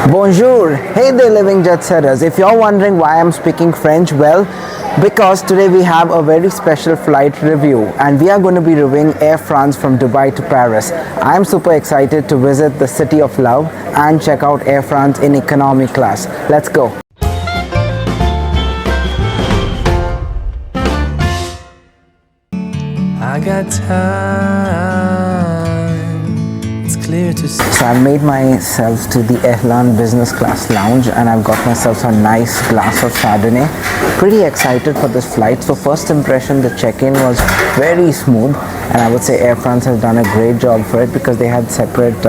Bonjour, hey there living jet setters. If you're wondering why I'm speaking French, well, because today we have a very special flight review and we are going to be reviewing Air France from Dubai to Paris. I'm super excited to visit the city of love and check out Air France in economy class. Let's go. I got time, it's clear to see. So I've made myself to the airline business class lounge and I've got myself a nice glass of Chardonnay. Pretty excited for this flight. So first impression, the check-in was very smooth and I would say Air France has done a great job for it because they had separate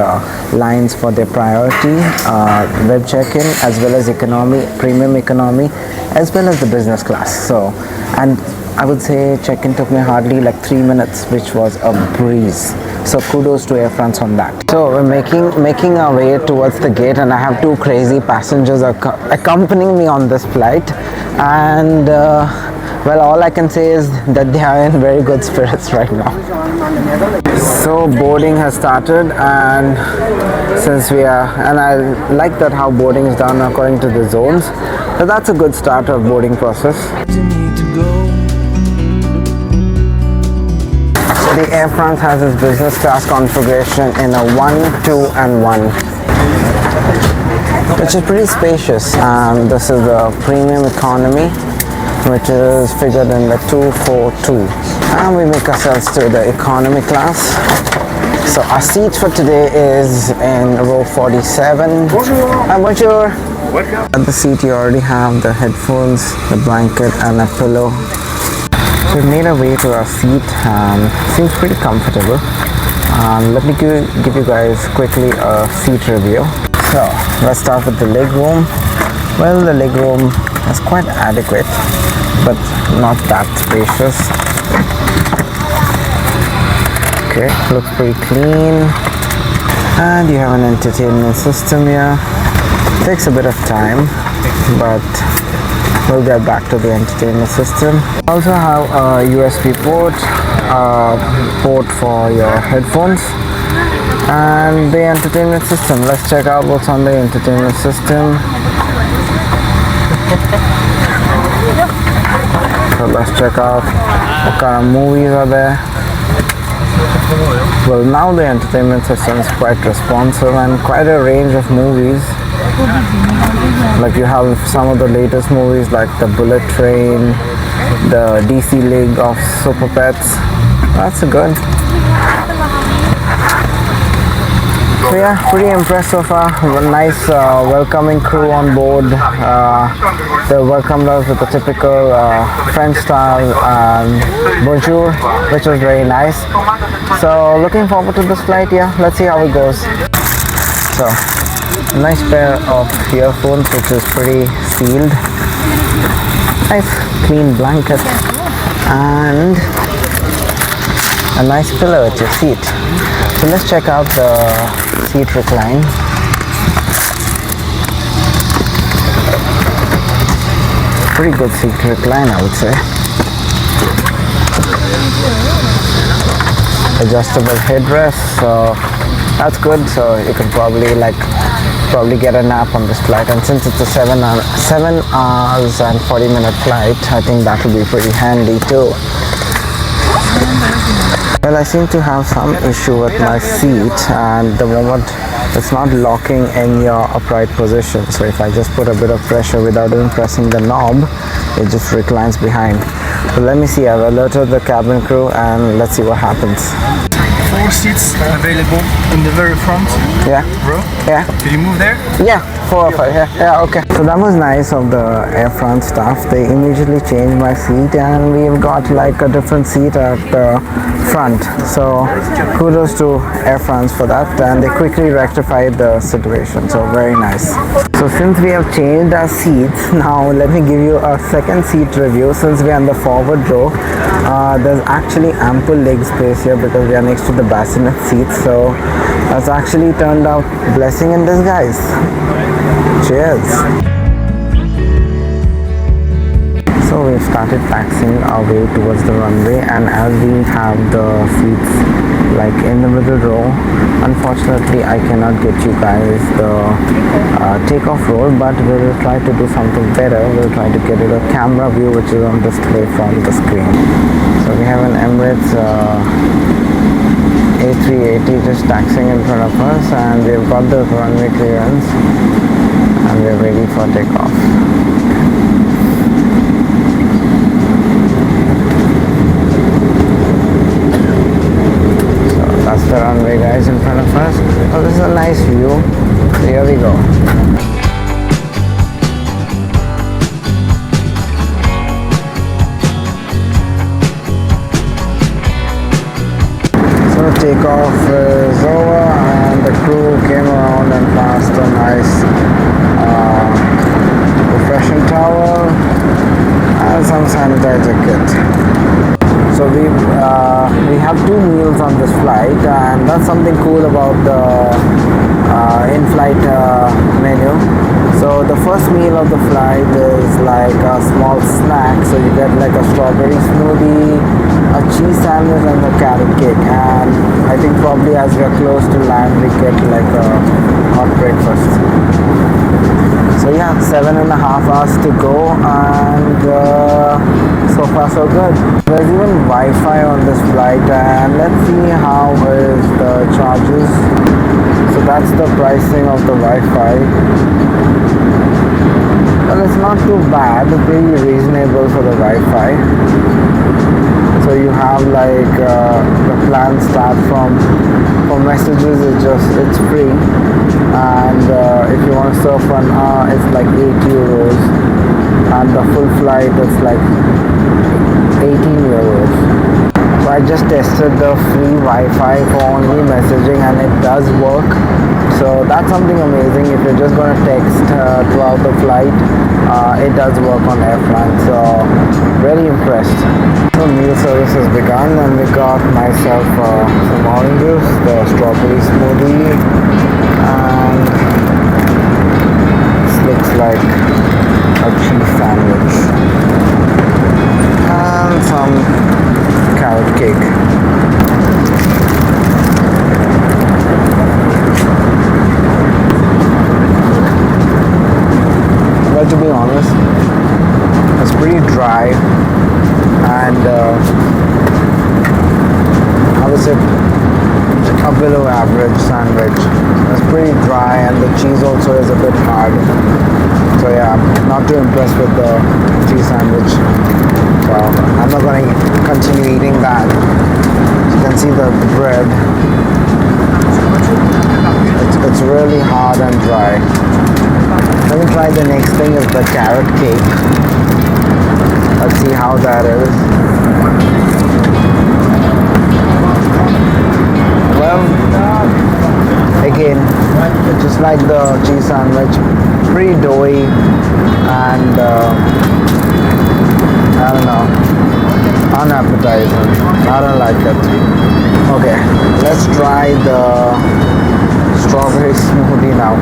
lines for their priority, web check-in, as well as economy, premium economy, as well as the business class. So, and I would say check-in took me hardly like 3 minutes, which was a breeze. So kudos to Air France on that. So we're making our way towards the gate and I have two crazy passengers accompanying me on this flight. And well, all I can say is that they are in very good spirits right now. So boarding has started and since we are, and I like that how boarding is done according to the zones. So that's a good start of boarding process. The Air France has its business class configuration in a 1, 2 and 1, which is pretty spacious. This is the premium economy, which is figured in the 242, and we make ourselves to the economy class. So our seat for today is in row 47. Bonjour. At the seat you already have the headphones, the blanket and a pillow. We've made our way to our seat and seems pretty comfortable. Let me give you guys quickly a seat review. So let's start with the leg room. Well, the leg room is quite adequate, but not that spacious. Okay, looks pretty clean. And you have an entertainment system here. Takes a bit of time, but we'll get back to the entertainment system. Also have a USB port for your headphones, and the entertainment system. Let's check out what's on the entertainment system. So let's check out what kind of movies are there. Well, now the entertainment system is quite responsive and quite a range of movies. Like you have some of the latest movies like the Bullet Train, the DC League of Super Pets. That's good. So yeah, pretty impressed so far. A nice welcoming crew on board. They welcomed us with a typical French style bonjour, which was very nice. So looking forward to this flight. Yeah, let's see how it goes. So a nice pair of earphones, which is pretty sealed. Nice clean blanket and a nice pillow at your seat. So let's check out the seat recline. Pretty good seat recline, I would say. Adjustable headrest, so that's good. So you can probably get a nap on this flight, and since it's a 7 hours and 40-minute flight, I think that will be pretty handy too. Well, I seem to have some issue with my seat, and the moment it's not locking in your upright position. So if I just put a bit of pressure without even pressing the knob, it just reclines behind. So let me see, I've alerted the cabin crew and let's see what happens. 4 seats available in the very front. Yeah. Row. Yeah. Can you move there? Yeah, 4 or 5. Yeah, okay. So that was nice of the Air France staff. They immediately changed my seat and we've got like a different seat at the front. So kudos to Air France for that, and they quickly rectified the situation. So very nice. So since we have changed our seats, now let me give you a second seat review. Since we are in the forward row, there's actually ample leg space here because we are next to the bassinet seats. So that's actually turned out blessing in disguise. Cheers. So we've started taxiing our way towards the runway, and as we have the seats like in the middle row. Unfortunately, I cannot get you guys the takeoff roll, but we will try to do something better. We'll try to get it a camera view which is on display from the screen. So we have an Emirates A380 just taxiing in front of us, and we've got the runway clearance and we're ready for takeoff. That's the runway, guys, in front of us. Oh, this is a nice view. So here we go. So takeoff is over and the crew came around and passed a nice refreshing towel and some sanitizer kit. So we have 2 meals on this flight, and that's something cool about the in-flight menu. So the first meal of the flight is like a small snack. So you get like a strawberry smoothie, a cheese sandwich, and a carrot cake. And I think probably as we are close to land, we get like a hot breakfast. So yeah, 7.5 hours to go, and so far so good. There's even Wi-Fi on this flight, and let's see how is the charges. So that's the pricing of the Wi-Fi. Well, it's not too bad, pretty reasonable for the Wi-Fi. So you have like the plan starts from for messages, it's free, and if you want to surf for an hour, it's like 8 euros, and the full flight is like 18 euros. So I just tested the free Wi-Fi for only messaging, and it does work. So that's something amazing. If you're just going to text throughout the flight, it does work on airfrance. So very impressed. So meal service has begun, and we got myself some oranges, the strawberry smoothie, and this looks like a cheese sandwich and some carrot cake. Well, to be honest, it's pretty dry, and I would say a below average sandwich. It's pretty dry, and the cheese also is a bit hard. So yeah, not too impressed with the cheese sandwich. So I'm not going to continue eating that. You can see the bread. It's really hard and dry. Let me try the next thing is the carrot cake. Let's see how that is. Well, again, just like the cheese sandwich, pretty doughy, and I don't know, unappetizing. I don't like it. Okay, let's try the strawberry smoothie now.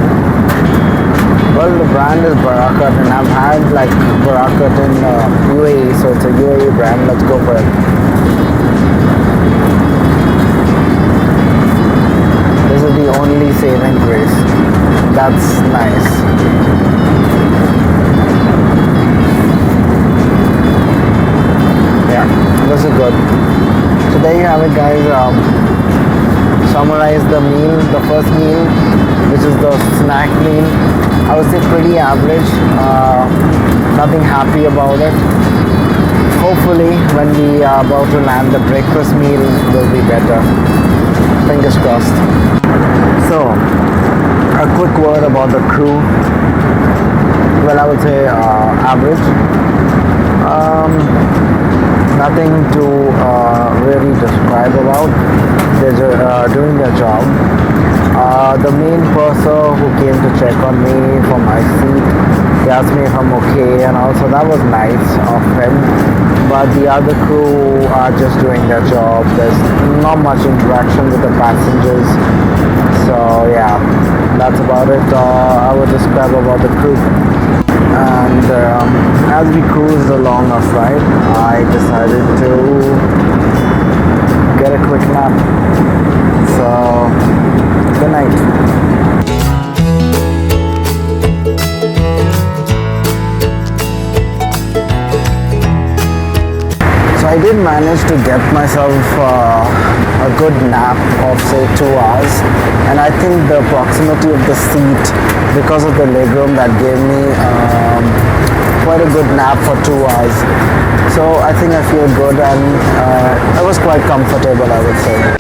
Well, the brand is Barakat, and I've had like Barakat in UAE, so it's a UAE brand. Let's go for it. This is the only saving grace. That's nice. Yeah, this is good. So there you have it, guys. Summarize the meal, the first meal, which is the snack meal. I would say pretty average, nothing happy about it. Hopefully when we are about to land, the breakfast meal will be better. Fingers crossed. So, a quick word about the crew. Well, I would say average. Nothing to really describe about. They're doing their job. The main purser who came to check on me for my seat, he asked me if I'm okay, and also that was nice of him. But the other crew are just doing their job. There's not much interaction with the passengers. So yeah, that's about it. I would describe about the crew. And as we cruised along our flight, I decided to get a quick nap. So, good night. I did manage to get myself a good nap of say 2 hours, and I think the proximity of the seat, because of the legroom, that gave me quite a good nap for 2 hours. So I think I feel good, and I was quite comfortable, I would say.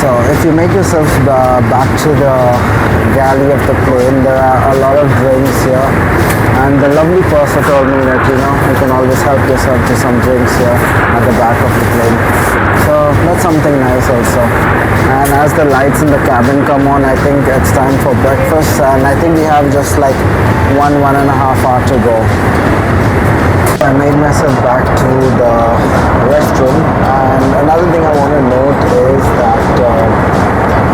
So if you make yourself back to the galley of the plane, there are a lot of drinks here, and the lovely person told me that you can always help yourself to some drinks here at the back of the plane. So that's something nice also. And as the lights in the cabin come on, I think it's time for breakfast, and I think we have just like 1.5 hours to go. I made myself back to the restroom, and another thing I want to note is that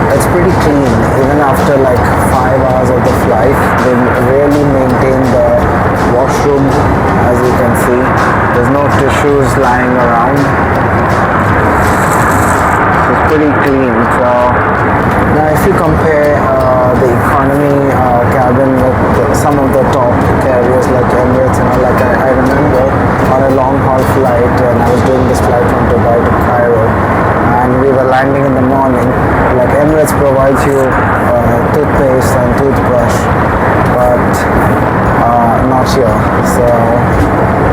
it's pretty clean. Even after like 5 hours of the flight, they really maintain the washroom. As you can see, there's no tissues lying around. It's pretty clean. So now if you compare the economy cabin with some of the top carriers like Emirates and all, like I remember on a long haul flight when I was doing this flight from Dubai to Cairo, and we were landing in the morning, like Emirates provides you toothpaste and toothbrush, but not here. So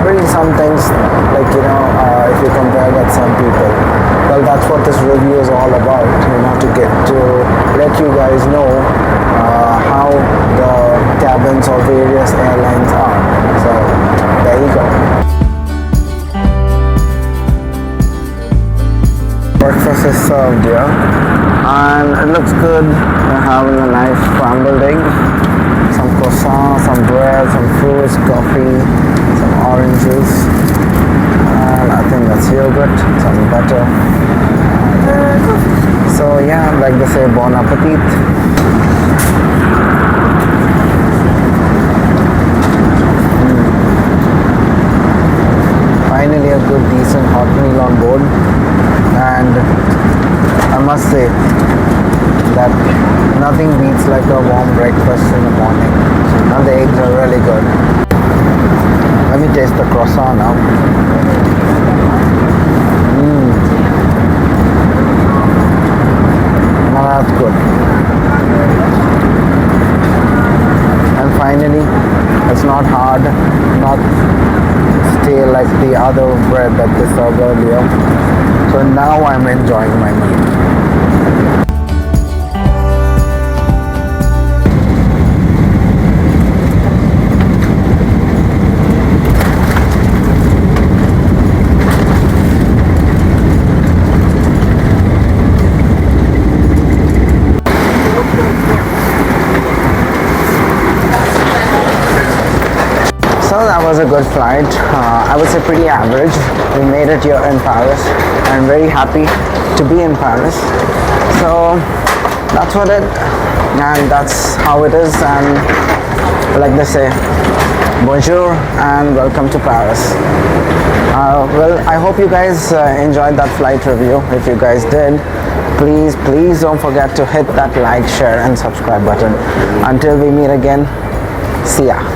really some things, like if you compare with some people, well, that's what this review is all about, to let you guys know how the cabins of various airlines are. So there you go. Breakfast is served here, and it looks good. We're having a nice scrambled egg, some croissant, some bread, some fruits, coffee, some orange juice, and I think that's yogurt, some butter. So yeah, like they say, bon appetit. Finally a good decent hot meal on board, and I must say that nothing beats like a warm breakfast in the morning, and the eggs are really good. Let me taste the croissant now. Now that's good. And finally, it's not hard, not stale like the other bread that they served earlier. So now I'm enjoying my meal. So that was a good flight. I would say pretty average. We made it here in Paris. I'm very happy to be in Paris. So that's what and that's how it is. And like they say, bonjour and welcome to Paris. Well, I hope you guys enjoyed that flight review. If you guys did, please don't forget to hit that like, share and subscribe button. Until we meet again, see ya.